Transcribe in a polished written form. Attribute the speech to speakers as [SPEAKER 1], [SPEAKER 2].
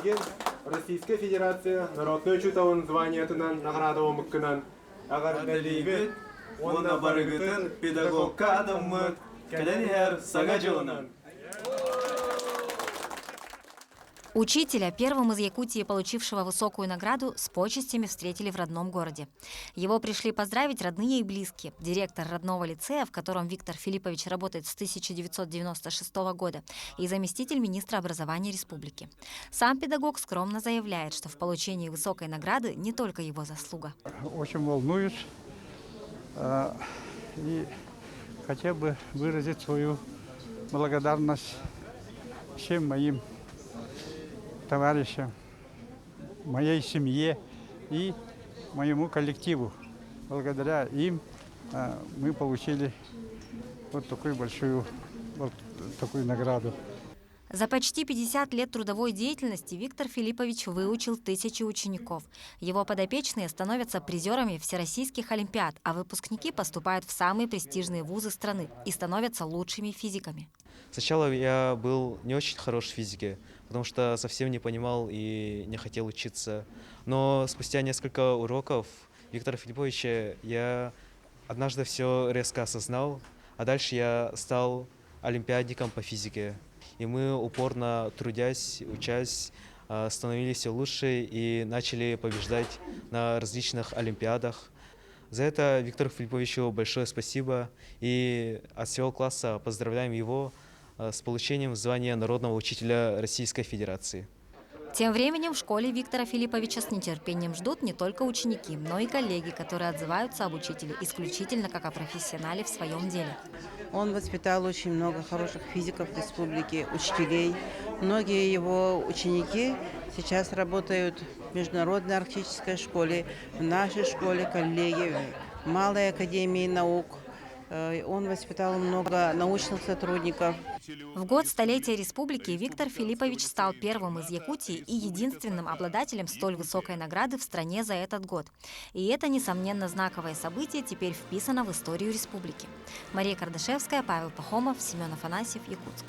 [SPEAKER 1] келген Российская Федерация народной чутауын званиятынан награда омыккынан агар дәлейбет, онна барыгытын педагогка адаммыт, кәдәнер сага жылынан.
[SPEAKER 2] Учителя, первым из Якутии получившего высокую награду, с почестями встретили в родном городе. Его пришли поздравить родные и близкие. Директор родного лицея, в котором Виктор Филиппович работает с 1996 года, и заместитель министра образования республики. Сам педагог скромно заявляет, что в получении высокой награды не только его заслуга.
[SPEAKER 3] Очень волнуюсь и хотел бы выразить свою благодарность всем моим товарищам, моей семье и моему коллективу. Благодаря им мы получили вот такую награду.
[SPEAKER 2] За почти 50 лет трудовой деятельности Виктор Филиппович выучил тысячи учеников. Его подопечные становятся призерами всероссийских олимпиад, а выпускники поступают в самые престижные вузы страны и становятся лучшими физиками.
[SPEAKER 4] Сначала я был не очень хорош в физике, потому что совсем не понимал и не хотел учиться. Но спустя несколько уроков Виктора Филипповича я однажды все резко осознал, а дальше я стал олимпиадником по физике. И мы, упорно трудясь, учась, становились все лучше и начали побеждать на различных олимпиадах. За это Виктору Филипповичу большое спасибо, и от всего класса поздравляем его с получением звания Народного учителя Российской Федерации.
[SPEAKER 2] Тем временем в школе Виктора Филипповича с нетерпением ждут не только ученики, но и коллеги, которые отзываются об учителе исключительно как о профессионале в своем деле.
[SPEAKER 5] Он воспитал очень много хороших физиков республики, учителей. Многие его ученики сейчас работают в Международной арктической школе, в нашей школе коллеги, в Малой академии наук. Он воспитал много научных сотрудников.
[SPEAKER 2] В год столетия республики Виктор Филиппович стал первым из Якутии и единственным обладателем столь высокой награды в стране за этот год. И это, несомненно, знаковое событие теперь вписано в историю республики. Мария Кардашевская, Павел Пахомов, Семен Афанасьев, Якутск.